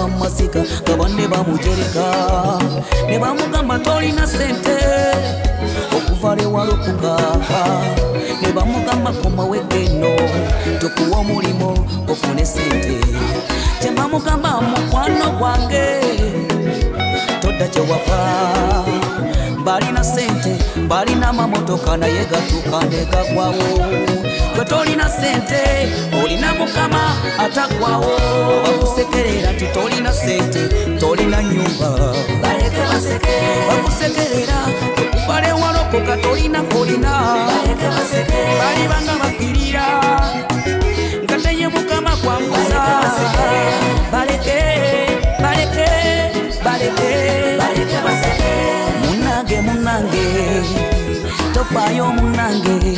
masika gabane bamujereka ne bamugamba tolina sente okuvale walokuka ne bamugamba koma wegeno tukuwa mulimo ofune sente kyembamugamba mukwano gwange todda kyewafa balina sente balina mamotoka naye gatuuka ne gagwawo gwe tolina sente olina mukama atagwawo bakusekerera nti tolina sente tolina nyumba baleke basekere bakusekerera okuvale walokoka tolina kolina baleke basekere balibanga bakirira nga teye mukama kwambuza baleke baleke baleke baleke basekere munange tofayo munange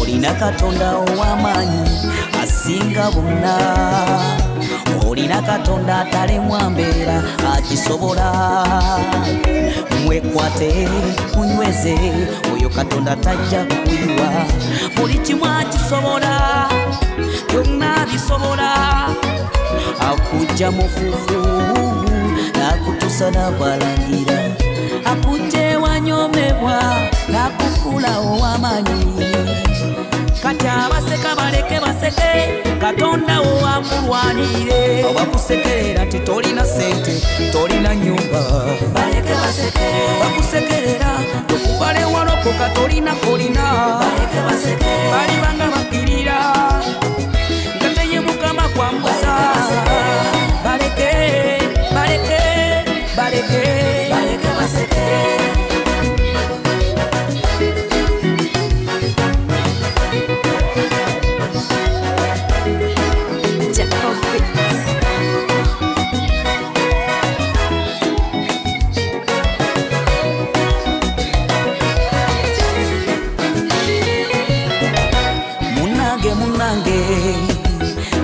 olina katonda ow'amaanyi asinga bonna olina katonda atalemwa mbeera akisobola mwekwate munyweze oyo katonda tajja kuyiwa buli kimu akisobola byonna bisobola akujja mufufu nakutusa n'abalangira akujje wanyomebwa nakufula ow'amaanyi kati abaseka baleke baseke katonda owamulwanire bakusekerera nti tolina sente tolina nyumba baleke baseke bakusekerera okuvale walokoka tolina kolina baleke baseke balibanga bakirira nga teye mukama kwambuza baleke baleke baleke baleke baseke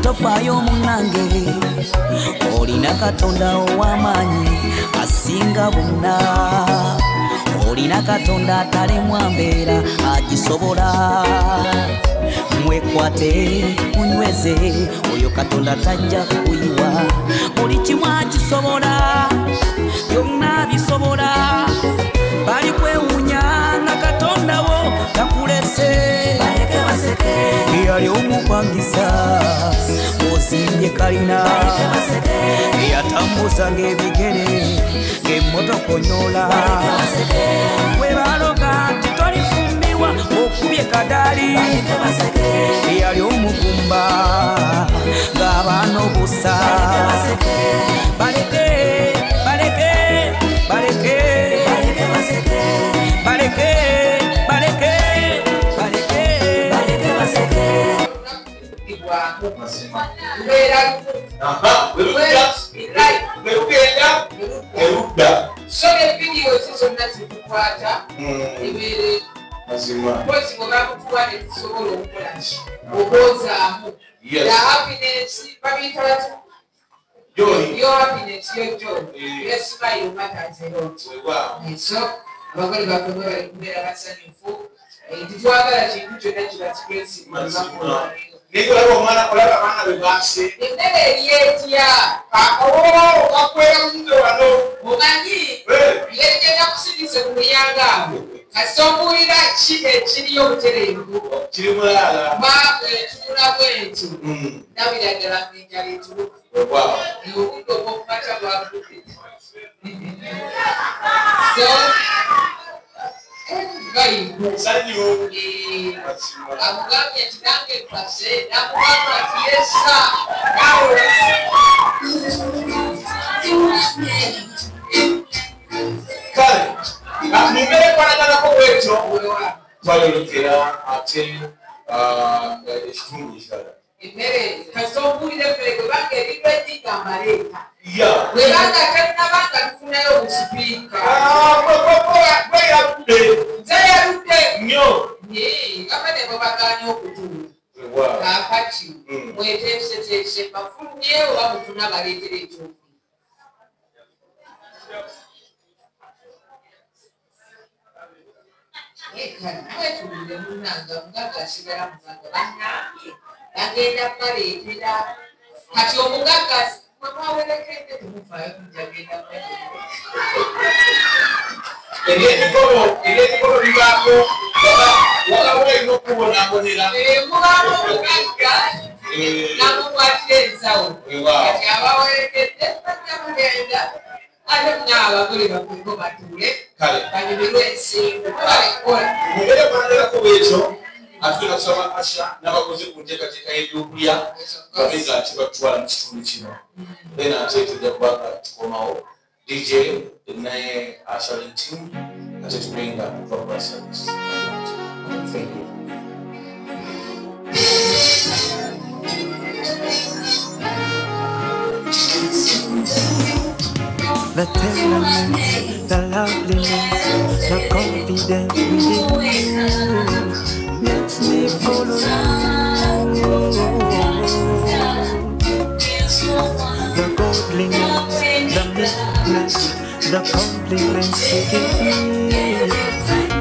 tofayo munange olina katonda ow'amaanyi asinga bonna olina katonda atalemwa mbeera agisobola mwekwate munyweze oyo katonda tajja kuyiwa buli kimu akisobola byonna bisobola bali kwewunya nga katonda wo takulese baleke baseke yali omukwangisa ozimbye kalina eyatambuza ng'ebigere ng'emmotoka onyola webaloga nti tolifumbirwa okubye kadaali eyali omugumba ng'abaana obusa baleke baleke baleke baleke baleke baleke baseke so video zizonna zitukwata ebere kozi ngobakutuwa nezisobola okukola okwozaamu ya happiness babiyita bati your happiness your joy your smile matters a lot so abagole bakomwe bali kubeera basanyufu titwagala kintu kyonna kiba kikwesiba Nikolabo omwana olaba abaana be baase emmere eryetya akwera munto wano omanyi yegenda kusinise ku muyanga kasita omuwulira ki ekiriyo obutereevu kiri mulala tunula bwenti nabiraddala enjala etuluku obudde obw'okumata bwagudde amugambye nti nange mpase namugamba nti yesa kale mumere kwanaganako bwekyo twayolekera ate ekitundu ekirala emmere kasita obuulira emmere gwebanga ebintu egigamba leeta webanga tennabanga tufunayo obusipiika gweyaludde nze yaludde nnyo gabane babaganya okutuula kakati mweteeseteese bafulumye oba mufuna baleetera ekyokulya mwetulire munanga mugagga asigala mugagga bannange agenda kubaleetera kati omugagga mwamwawe Atuna kusoma asha n'abakozi ku nteekateeka y'ebyokulya babiga ati batwala mu kitundu kino then ate tujja kubaka tukomawo DJ naye Asha team ate tubenga proper service. The tenderness, the loveliness, the confidence within you makes me follow you. The godliness, the meekness, the compliments you give me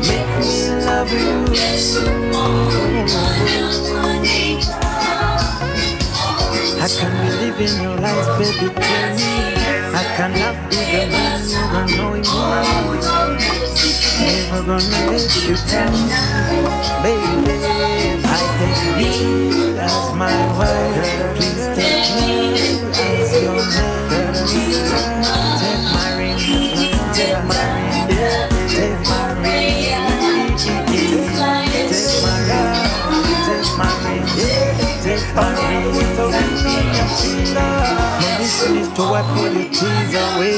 make me love you. I can believe in your lies, baby, tell me. I can love even when you don't know me. Never gonna let you down, baby. I take you as my wife. Please take me as your man. Take my ring, take my ring, take my ring, take my love, take my ring, take my ring. Listen to what pull your tears away.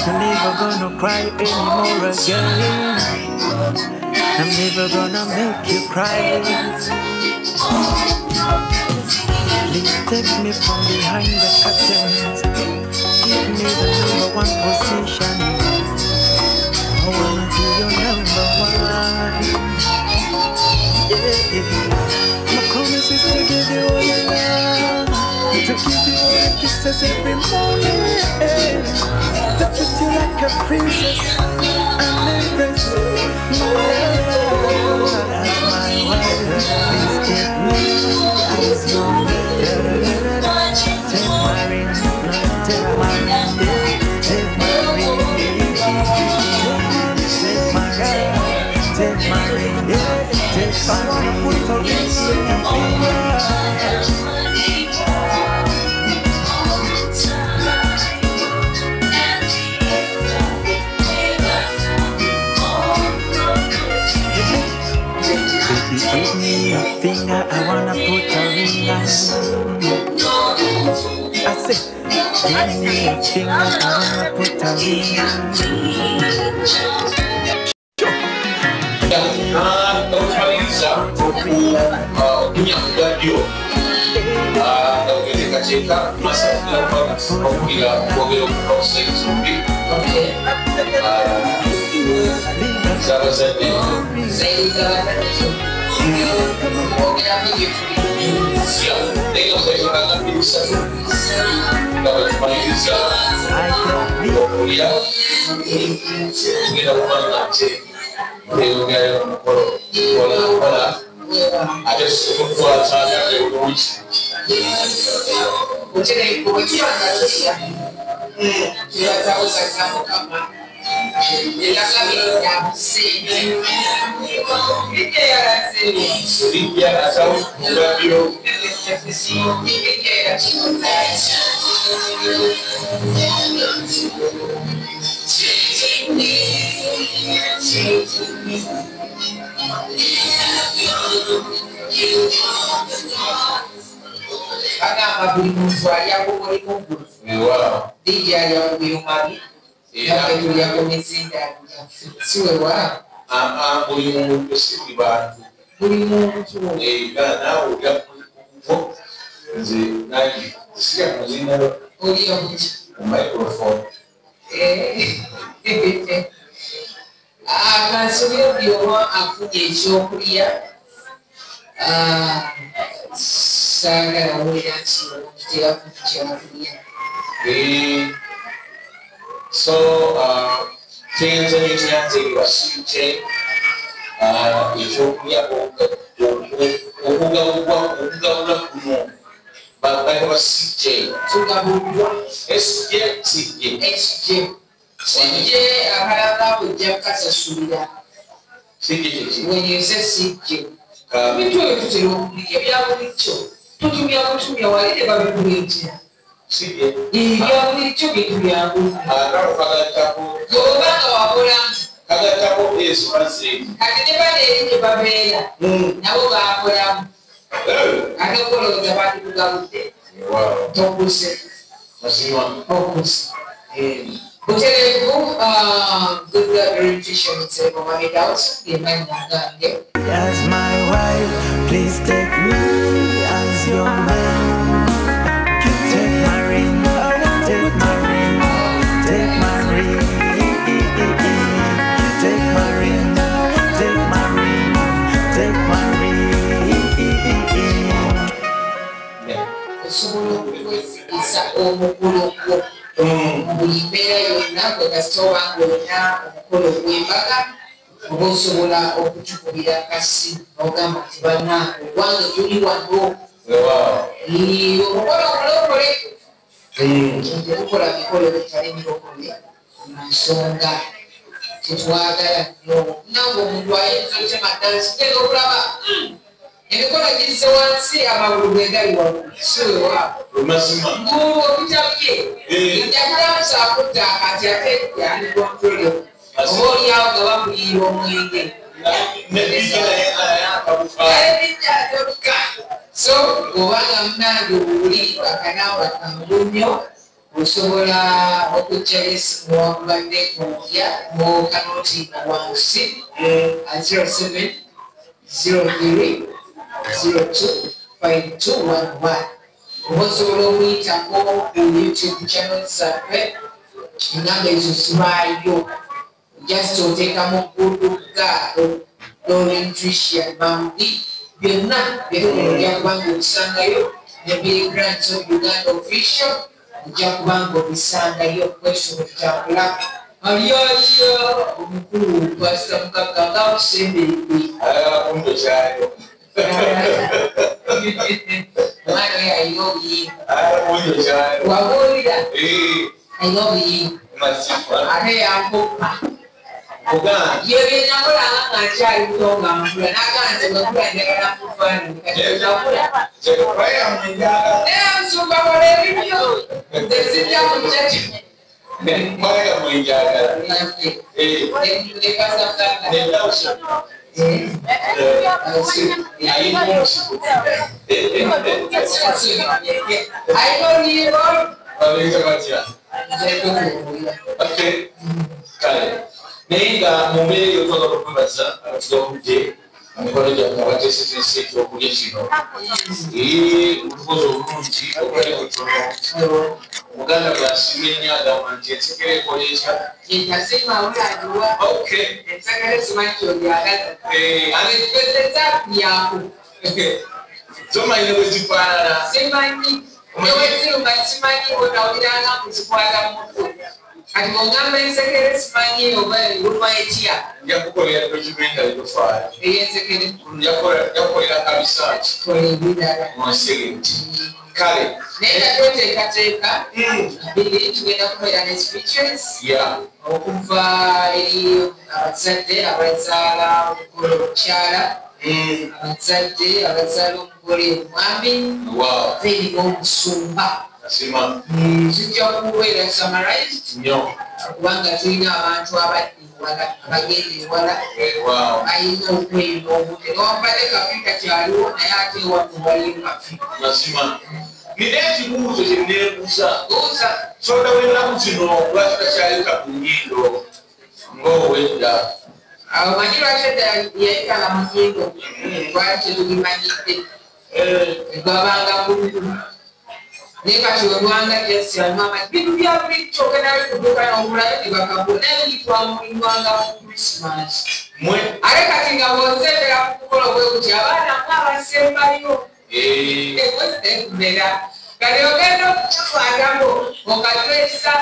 I'm never gonna cry anymore again. I'm never gonna make you cry. Please take me from behind the curtains. Give me the #1 position. I wanna be your #1. Yeah. My promise is to give you all your love, to give you all the kisses every morning, to treat you like a princess and embrace my love as my wife. Please take me as your man. Take my ring, take my ring, take my ring, take my ring, take my ring, take my ring. Put a ring on your finger. Give me a finger, I wanna put a ring on. I say, give me a finger, I wanna put a ring Like a CJ. SJ. CJ, I with Jeff Casasuda. When you say CJ, we do it to you. If you have a show, put me out to me or whatever we do. If you have a show, it will be a good. Go back to our program. Kagatapo is fancy. I never did Babella. Now I don't follow the body to go there. Wow. Focus. Focus. Good orientation. Say, Mama, doubts. As my wife, please take me as your man. Take my ring, take my ring, take my ring. Take my ring, take my ring, take my ring. Isa omukulu bulimbeera yonna bwe kasita obanga olina omukolo gw'embaga oba osobola okutukubira kasi n'ogamba nti banna ogwange tuli wano omukolo omulokole tetukola mikolo bitali mirokole mu nsonga tetwagala nnyo nange omuntu ayinza otemaddala sigenda okulaba emikono gizze wansi amagulu gegali waggulu siwewaabo okutabye enjakulamusa akutta akati ate yandikontrole oba oliawo nga bamuyiira omwenge so obanga munange obuli akanamba kangu nnyo osobola okujja esimu wakubadde kulya mu kanoti wansi 07 03 025211 osobola okuyitako ku YouTube channel zaffe engamba ezo zibaayo just oteekamu Google Lauren Tricia Bambi byonna byetugenda kubanga obisangayo ne Billy Grant of Uganda official ojja kubanga obisangayo kwesho tutambula aliyo omukulu Pastor Mukaka nga osemberedde mwana we alina obuyinza wabuulira alina obuyinza ate yankoppa yebenamulanga nga nkyali buto nga nkula n'agamba nti bwekula njagala mufaananyi katiakula naye amusumba kola ebibyo tezijja mujjaki naye nga mu mbeera eyo twaga okwebaza abatugabudde emikono gyaffe abateesezesa ekyokulya kino obukozi obulungi obulali butono omuganda bwasiima ennyo agamba nti ensekera ekola ekya zomanyi ne bwe zifaanana kati ogamba ensekere simanyi oba enguluma etya yakukolera documentary tofaala ey'ensekere yakukolera kabisaaki musegenti kale naye nga tweteekateeka biri tugenda kubeera ne speeches okuva eri abazadde abazaala omugole omukyala abazadde abazaala omugole omwami then n'omusumba zijja kubeera summarized kubanga tulina abantu abagenda ewala ayina okwerinda obudde newambadde kafika kyaliwo naye ate ewakubalimu kafika nina ekibuuzo kyenneebuuza soda w'ennaku zino lwaki takyaleka ku nnyindo ng'owedda awo manyi lwaki edda yayitala mu nnyindo lwaki tugimanyidde egwabanga bululu naye kati olwanga gyasiramama bintu bya bulijjo okenali kuduuka n'omulayo ne bakagula naye litwamulinwanga mu krisimasi ate kati nga bw'ozendera ku kukola bwe kuti abaana mwabasembayo ekumera kati ogenda okukikwatako okatwesa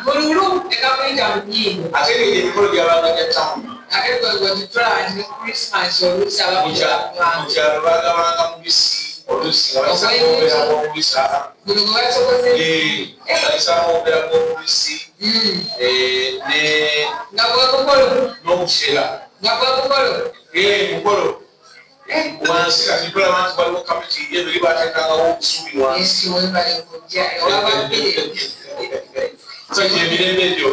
bululu ekakuyita mu nnyindo ate nge emikolo gyabanga gyatamu ate gwe tutulaba nti ne krisimasi oluusi abamukyalo bagabanga mubisi oluusi nga bayisa omubisa bayisa omubera gw'omubisi n'obushera mukolo wansi kati tulaba nti waliwo kamiti ebiri bateekangawo obusubi wansi so emirembe egyo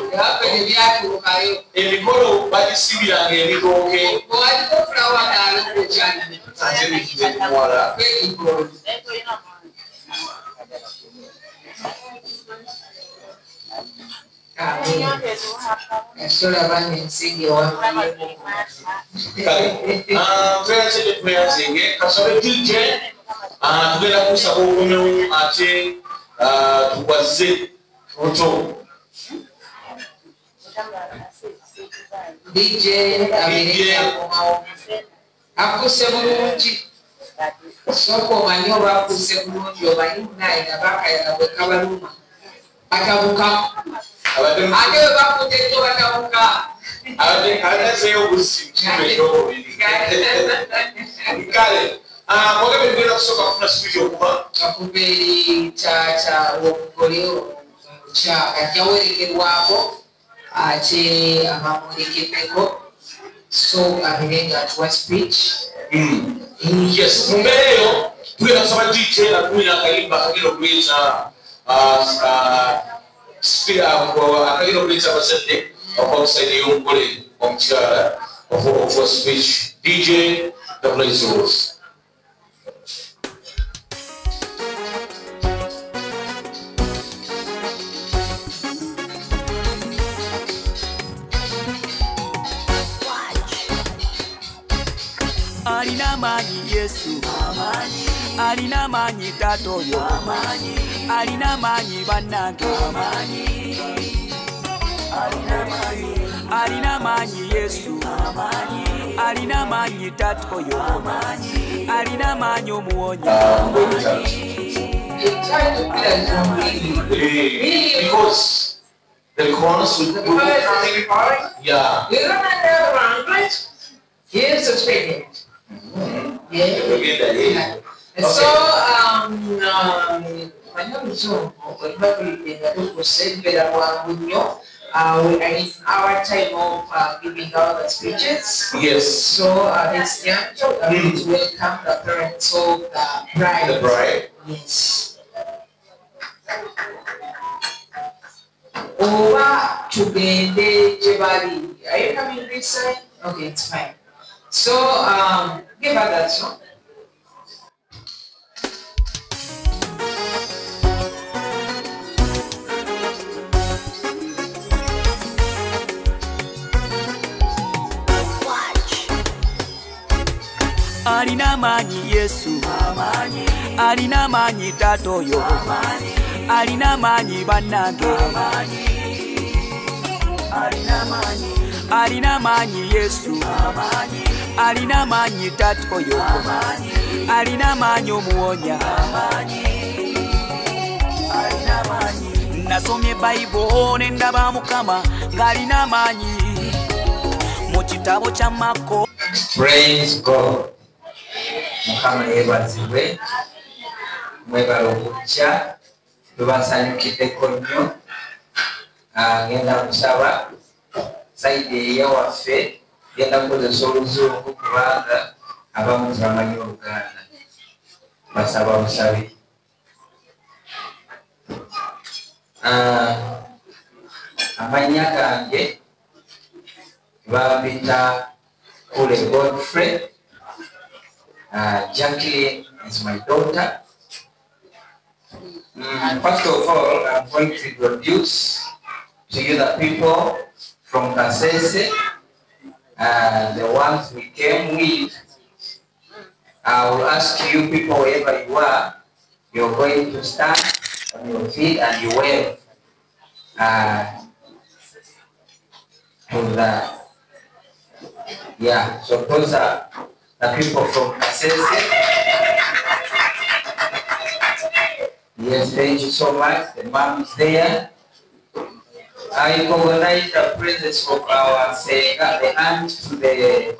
emikolo bagisibiranga ebitooke ate bikimuwala tweyakyekweyakyenge kasobe DJ tugenda kusaba obumewu ate tugwaze foto DJ akuse bulungi soko omanyi oba akuse bulungi omanyi munaye nabakayana bwekabaluma batabuka ate webakuteto batabuka atezeyo obusimu kale mwagabe tugenda kusooka kufuna sipiti okuba akuva eri taata womugole yawerekerwako ate abamuwerekeddeko so aberenga atuwa speech yes mumbeera eyo tugenda kusaba DJ atumira akayimba akagenda okuleeta akagenda okuleeta abazadde outside y'omugole omukyala of speech. DJ, the place is yours. Alina mani Yesu, alina mani tatoyo, alina mani banange, alina mani Yesu, alina mani tatoyo, alina mani omuwonya. Because the corners will be yeah. Here's a statement. Yeah. So, in our time of giving out the speeches, Yes. so this young to welcome the parents of the bride. The bride. Yes. Oba tugende jebali. Are you coming this side? Okay, it's fine. So, give her that song. Alina mani Yesu, alina mani tatoyo, alina mani banange, alina mani Yesu, alina mani tatoyo, alina mani omuwonya. Nasomye Bible nendaba Mukama ng'alina mani mu kitabo kya Mako. Praise God. Mukama yebazibwe mwebala okukya tubasanyukiddeko nnyo ngenda kusaba saidi eyawaffe genda kukozesa oluzungu kubanga abamu tebamanyi Oluganda basaba busabe amannya gange bampita Kule Godfrey. Jacqueline is my daughter. First of all, I'm going to introduce to you the people from Kasese, the ones we came with. I will ask you people, wherever you are, you're going to stand on your feet and you wave to the, yeah, so those are the people from Kasese. Yes, thank you so much. The mom is there. I recognize the presence of our Senga, the aunt to the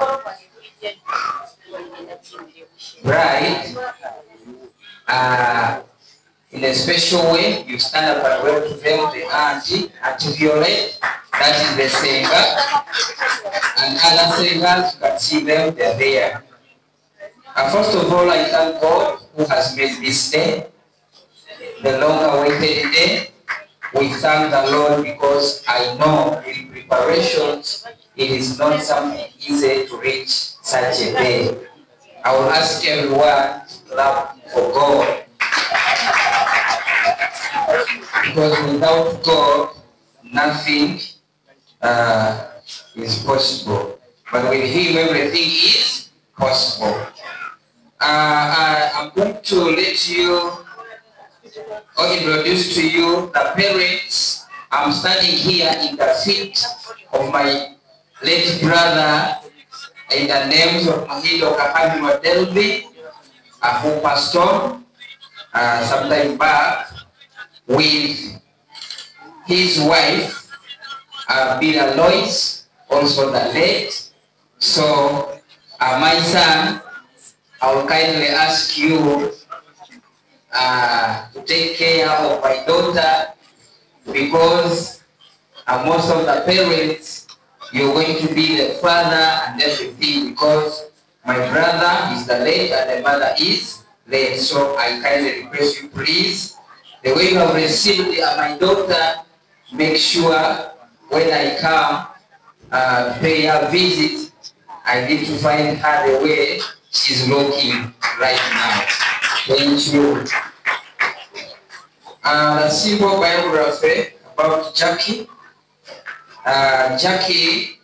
bride. in a special way. You stand up and welcome them, the auntie, Auntie Violet, that is the singer, and other singers, you can see them, they're there. First of all, I thank God who has made this day, the long-awaited day. We thank the Lord because I know with preparations, it is not something easy to reach such a day. I will ask everyone to clap for God. Because without God, nothing is possible. But with Him, everything is possible. I'm going to let you or introduce to you the parents. I'm standing here in the feet of my late brother in the names of Mohindo Kakamino Delby, who passed on some time back with his wife, Bina Lois, also the late. So, my son, I will kindly ask you to take care of my daughter, because most of the parents, you're going to be the father and everything, because my brother is the late and the mother is late. So I kindly request you, please, the way you have received my daughter, make sure when I come to pay her visit, I need to find her the way she's looking right now. Thank you. A simple biography about Jackie. Jackie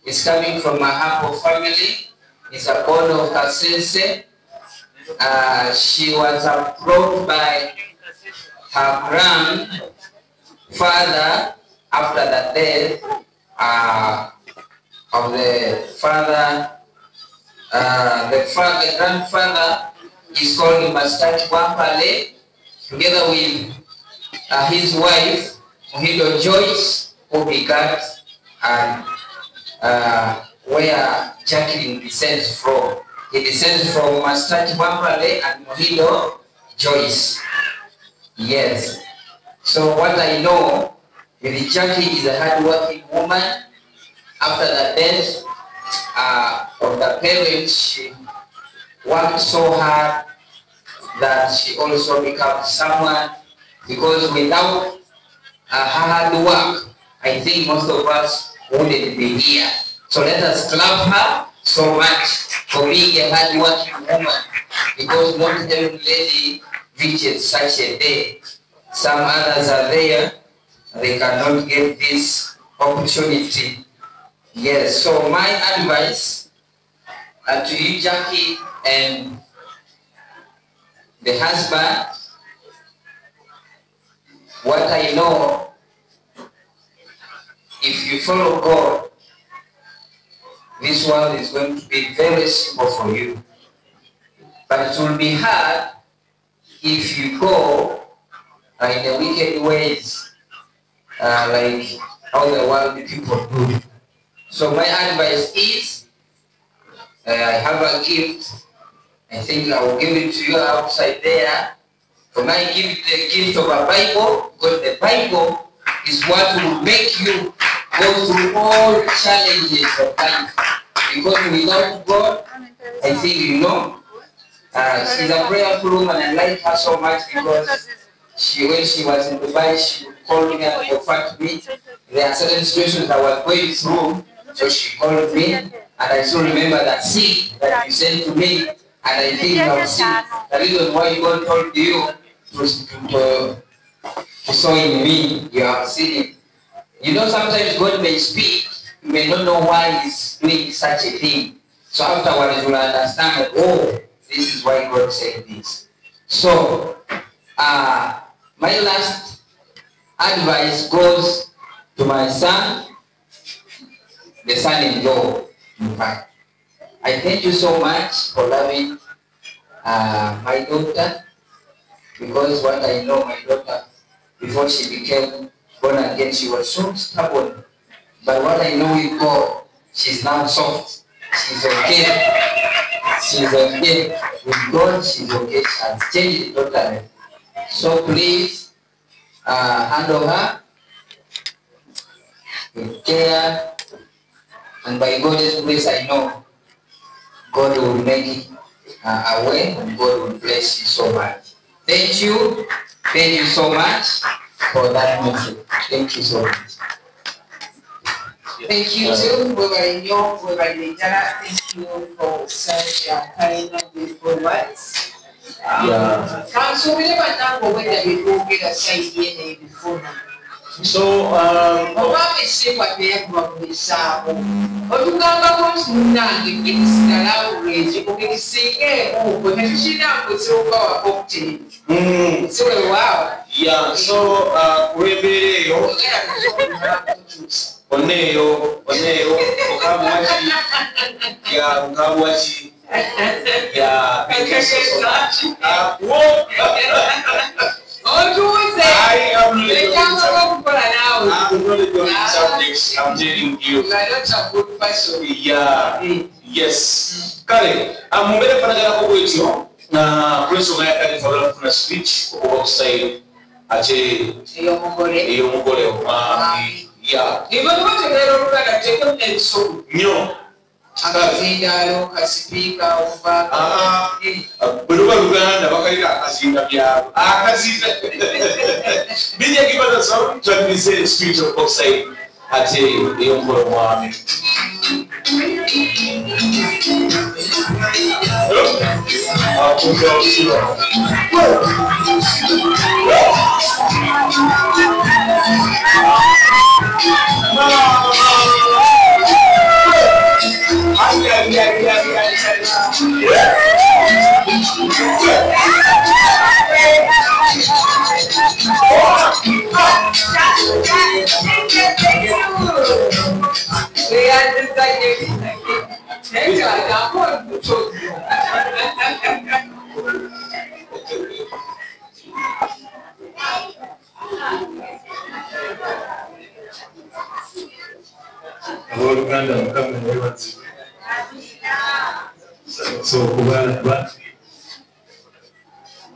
is coming from a humble family. It's a born of Kasese. She was brought by her grandfather after the death of the father. The grandfather is called Mastaki Wampale, together with his wife, Mohindo Joyce, who begat and where Jacqueline descends from. He descends from Mastaki Wampale and Mohindo Joyce. Yes. So what I know, with Jackie is a hard-working woman. After the death of the parents, she worked so hard that she also becomes someone, because without her hard work, I think most of us wouldn't be here. So let us clap her so much for being a hard working woman, because not every lady reaches such a day. Some others are there, they cannot get this opportunity. Yes, so my advice to you, Jackie, and the husband, what I know, if you follow God, this world is going to be very simple for you. But it will be hard if you go in the wicked ways, like how the worldly people do. So my advice is, I have a gift. I think I will give it to you outside there. For my gift, the gift of a Bible, because the Bible is what will make you go through all challenges of life. Because without God, I think you know, she's a prayerful woman. I like her so much because when she was in Dubai, she would call me and comfort me. There are certain situations I was going through, so she called me, and I still remember that seed that you sent to me, and I think I've seen the reason why God told you to sow in me. You have seen it. You know, sometimes God may speak, you may not know why He's doing such a thing. So afterwards, you'll understand that, oh, this is why God said this. So, my last advice goes to my son, the son-in-law, in fact. I thank you so much for loving my daughter, because what I know, my daughter, before she became born again, she was so stubborn. But what I know with God, she's now soft. She's okay. She's okay with God. She's okay. She has changed it totally. So please handle her with care, and by God's grace, I know God will make it a way, and God will bless you so much. Thank you so much for that message. Thank you so much. Thank you too, thank you for such kind and beautiful words. Council, we never know whether we will get a side DNA before now. So, obamese kwateyakubakubisaawo otugambako nti munange ekisigalaawuleeki kukisingeeko gwe tetukirinaako ekiwukawako okuteeki siwewaawo so kulwembeera eyo oneeyo okabuwaki otuuze ekyamala okukola naawe I'm telling you. Yes. Kale, mubere panagala bwetyo na kwensonga yakali fabula kufuna speech okuba kusayiro ate ey'omugole ibategeera oluganda tekemu ebisobo nnyo akazindaalo kasipiika omuvaaka bwe luba luganda bakalira akazinda byabo akazinda bijja gibaza so twandise speech of oxide ate ey'omugole mwami Oluganda mukama nebazi so kubalaba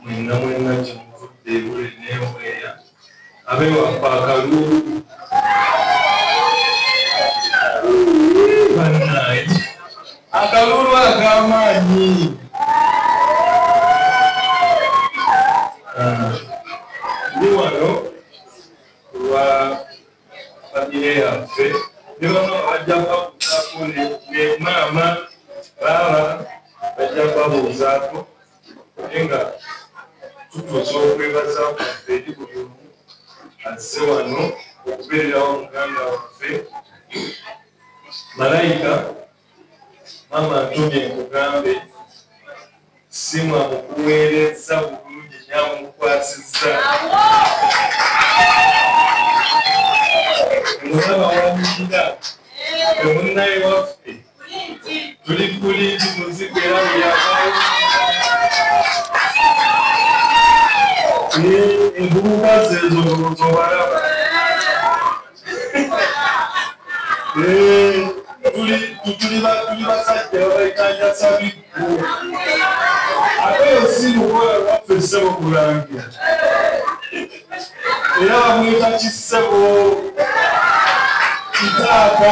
mwena gyemuvudde bule neweya abewapa akalulu bannaye akalulu ak'amaanyi ndi wano lwa famire yaffe Yono ajaba kutako ne mama baba ajaba buzako enga tutozo kwebaza kufedi kuyo ase wano okubeera omuganda waffe malayika mama atumye kugambe simwa mukuweereza bulungi nyamukwasizza Mwana wamida emunnaye waffe tuli kulingi muzigo era buyamayo envubuka zezo zobalaba tuli basajja babaikanja sabikku ate osimukola lwaffe ssebo kulangira era bamwita kisebo kitaka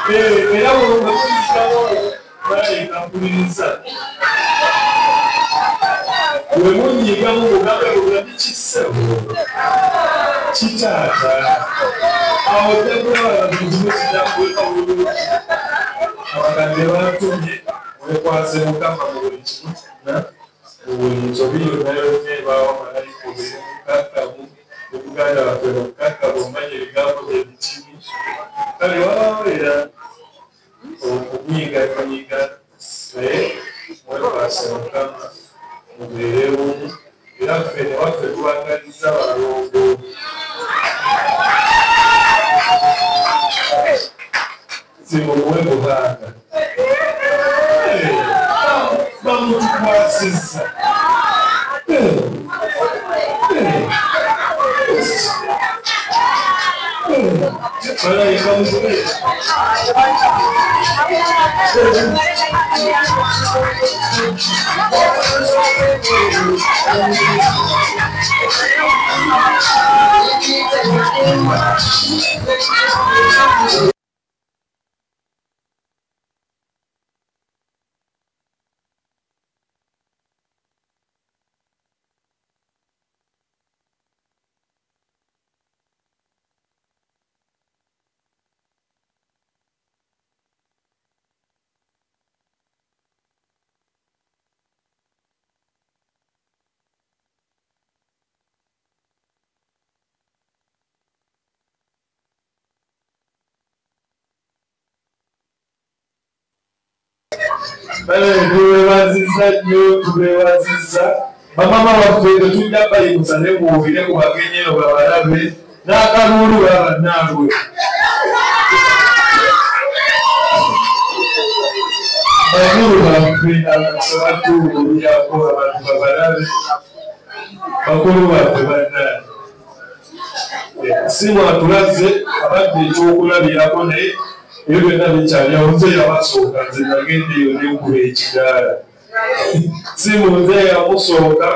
era bwekuyitawo bayikampuliriza wemunyigamu bugambe bugambi kisebo kitaka awo tekulabaabizimu kijakweka bulungi abakadde batumye wekwase mukama mu buli kimu ubuyinzo biyonayonebaawo malayika obere mukakamu obuganda waffe mukakamu omanye ebigambo byebitimu kale wabaweera okunyiganyiga naye mwekwase mukama mubeere bumu era ffe newaffe tuwangaliza balongo simuwe buhanga bamutukwasizza Mama waffe tetujja bayibusane muwubire ku bagenyi eno babalabe n'akalulu babannange bakulu baffe abatuululuyako abantu babalabe bakulu baffe bannange si mwatulaze abadde ekyokulabirako naye ebyo byonna bikyalyawo nze yabasooka nze nagendeeyo nenkuba ekidaala si munze yamusooka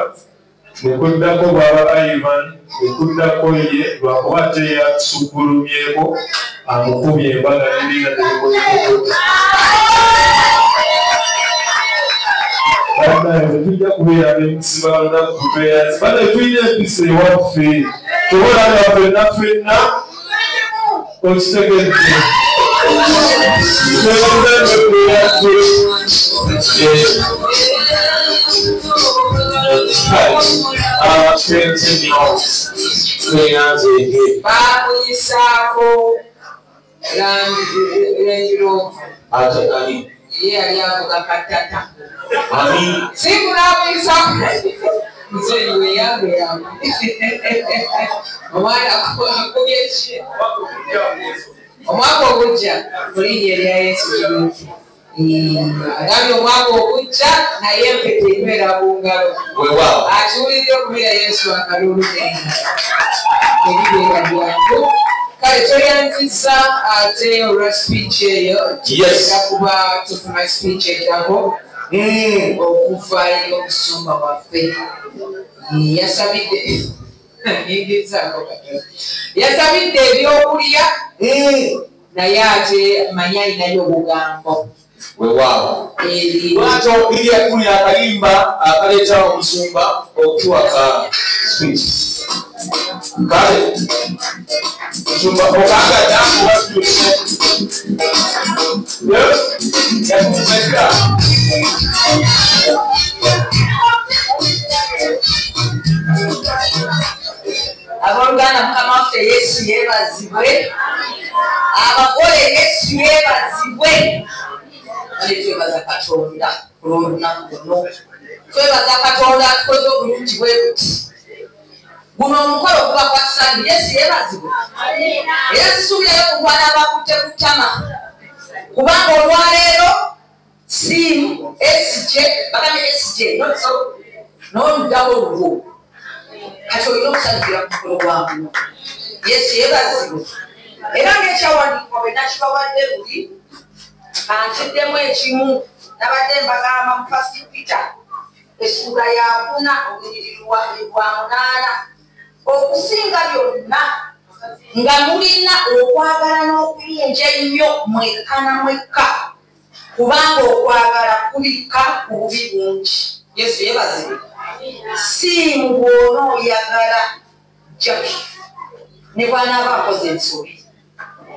nekuddako bwaba Ivan nekuddako ye lwakuba teyasugulumyeko amukubye embaga nebinga tebikolekokota tujja kubeera bemusiba lunaku tubeerazi bane tulina empisa ewaffe tobolanga ffenna ffenna okitegedde bamuyisaako Range yali avuga katata sikunamuyisako nze yange yange omwana akubye ki omwaka ogujja mulinnya erya Yesu kirungi agambye omwaka ogujja naye empeta enywerera ku ngalo akiwulidde okubira Yesu akalulu ebibeera byangu kale tolyanziza ate olwa speech eyo akuba tufuna speech eddako okuva eri omusumba waffe yasabidde yasabidde ebyokulya naye ate manyi alinayo obugambo weewaawo lwakyo biryakulira akalimba akaleeta omusumba okutuwaka speech kale musumba okanga janguba yakumeka abooluganda mukama waffe Yesu yeebazibwe abagole Yesu yeebazibwe ale twebaza Katonda olw'olunaku luno twebaza Katonda atukoze obulungi bwe buti guno omukolo guba kwa Sande Yesu yeebazibwe era sisuubirayo kulwana abakutte ku ttama kubanga olwaleero simu SJ bagambe SJ n'oluddawo olwo kati olina okusanyukira ku mukolo gwangu Yesu yeebazibwe era ng'ekyawandiikibwa bwe nakibawadde buli antiddemu ekimu nabadde mbagamba mu 1 Peter essuula ya 4 olunyiriri lwa 8 okusinga byonna nga mulina okwagala n'okuyinja ennyo mwekka na mwekka kubanga okwagala kulika ku bubi bungi Yesu yeebazibwe siimu bw'ona oyagala jaki ne bw'anaaba akoze ensobi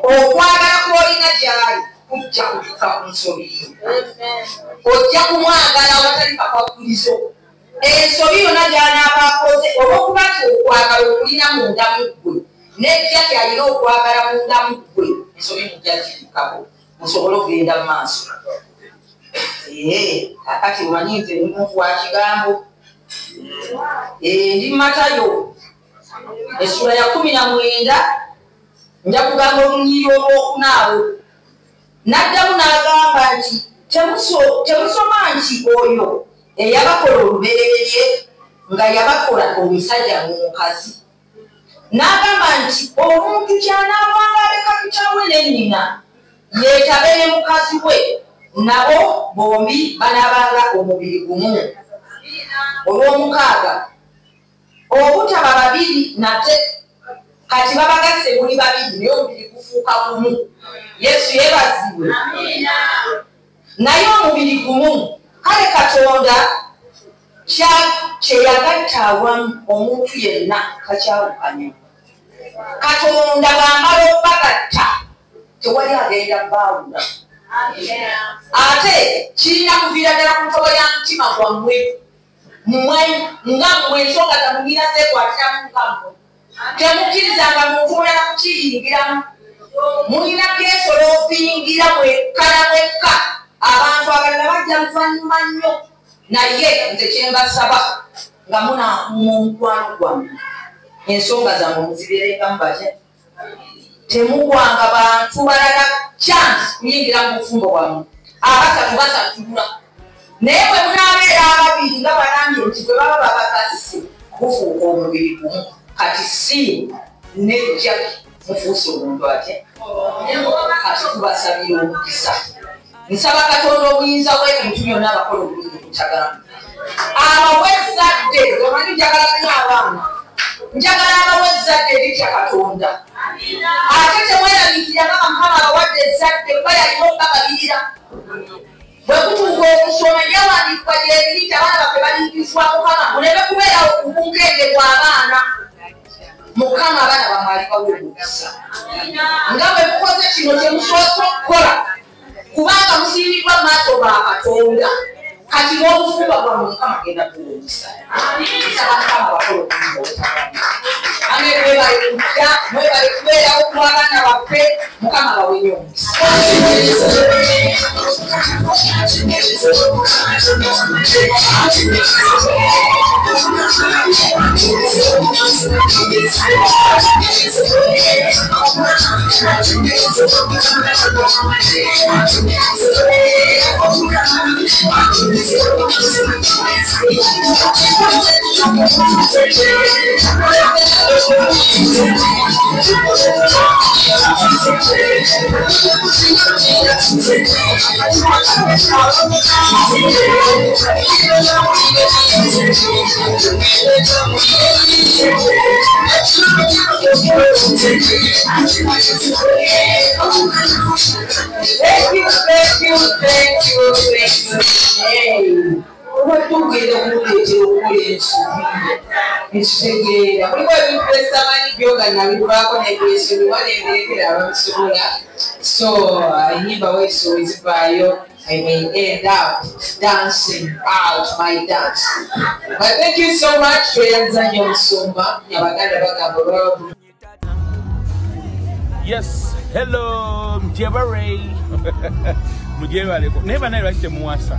okwagala kw'olina gy'ali kujja kutuuka ku nsobi ojja kumwagala awatali kakwakulizo ensobi yonna gy'anaaba akoze olw'okuba nti okwagala okulina munda mu ggwe nejja kyalina okwagala munda mu ggwe ensobi mujja kitukako musobole okugenda mu maaso kakati omanyi nze muntu wa kigambo ndi Matayo essuula ya 19 nja kugamba olunyiriri olw'okunaawo n'addamu n'agamba nti temusoma nti oyo eyabakola olubereberye nga yabakola omusajja n'omukazi n'agamba nti omuntu ky'anaavanga aleka kitaawe ne nnyina yeetabe ne mukazi we nabo bombi banaabanga omubiri gumu. Olw'omukaaga obutaba babiri nate kati babagasse muli babiri naye omubiri gufuuka gumu. Yesu yeebazibwe. Naye omubiri gumu kale Katonda kyeyagatta awamu omuntu yenna kakyawukanya. Katonda bw'amala okubagatta tewali agenda baawula. Ate kirina kuviira ddala ku ntobo ya mutima gwammwe nga mmwe ensonga zamunyina zeekwatiramu nkammwe. Temukkirizanga muntu mulala kukiyingiramu. Mulina keesoloovingira mwekka na mwekka. Abantu abalala bajja luvannyuma nnyo naye nze kyembasaba nga mu mukwano gwammwe ensonga zammwe muzibeerengamu batya. Temugwanga bantu balala chance kuyingira mu bufumbo bwammwe. Abasatu basatulula naye bwe munaabeera ababiri nga banambye nti bwe baba babagasse bufuuka omubiri gumu. Kati si nejja mufuuse omuntu atya. Kati tubasabira omukisa. Nsaba Katonda obuyinza bw'ebintu byonna abakola obulungi kukyagalamu. Abawezadde omanyi njagala nnyo abaana. Njagala abawezadde eritya Katonda. Ate temweraliikirira nga Mukama abawadde ezzadde kuba yalina okubagabirira. Bwe kutuuka okusoma byawandiikibwa gyebiri abaana baffe baliyigirizibwa Mukama muleme kubeera okubungenge bw'abaana. Mukama abaana bamwe alibawo omukisa. Nga bwe mukoze kino kye musoose okukola kubanga musiimibwa mu maaso ga Katonda. Kati n'obufumba bwammwe Mukama agenda kuwunyisa. Nsaba Mukama abakola obulungi. Ane mwebale kujja, mwebale kubeerawo ku abaana baffe, Mukama bawenye omukisa. So nyimba wetu izivaayo I may end up dancing out my dance. But thank you so much for Yanzanyo Musumba. Yes, hello, Mjebare. Mjebare. Never know like the Muasa.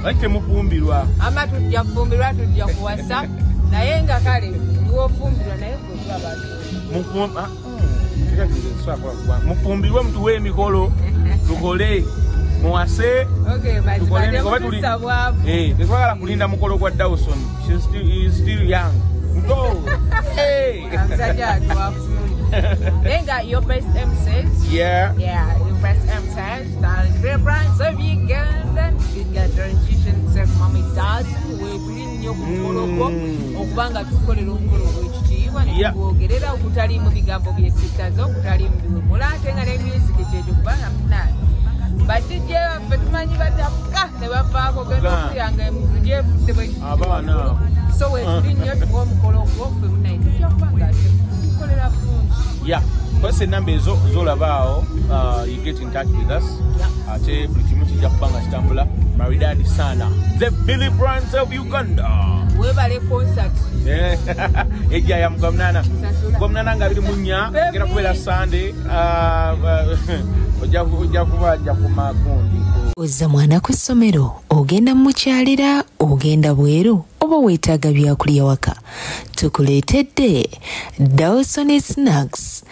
Like the Mupumbirwa. Ama tujja kufumbirwa tujja kuwasa. Naye nga kale niwo fumbirwa naye kuzaba. Mufumba. Mufumbirwa mtu w'emikolo tukole muwase. Okay, but tusabwa. Tetwagala kulinda mukolo gwa Dawson. She is still young. Go. Hey. Amsaja tuwafumu. Nenga your best M says. Yeah. Yeah, your best M says. Starring great brands of Uganda. Get transition self mommy does. We bring your mukolo okubanga tukolera omukolo gw'ekitiibwa ne twogerera okutali mu bigambo by'esitazo okutali mu biwemula ate nga ne music kyekyo kubanga munani badije baffe tumanyi batafuka ne bavaako genda okuyanga emuntu gyevudde bwe abaana so wetuli nnyo tuwa omukolo gwoffe munaye tujja kubanga ate tukolera bungi. Yeah, kwese enamba ezo zolabaawo you get in touch with us. Ate buli kimu kijja kubanga kitambula maridadi sana. The Billy Brands of Uganda. Webale concert. Ejja ya mugomnana. Gomnana nga biri munya ngera kubeera Sunday. Ojja kubajja ku makundi. Oza mwana ku ssomero ogenda mukyalira ogenda bweru oba weetaaga byakulya waka tukuleetedde Dawson Snacks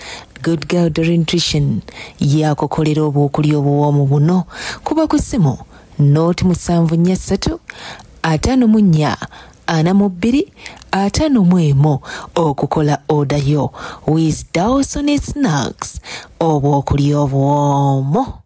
Good Girl Nutrition yakokolera obwokulya obuwoomu buno kuba ku ssimu nooti 743 54 42 51 okukola order yo with Dawson Snacks obwokulya obwomo.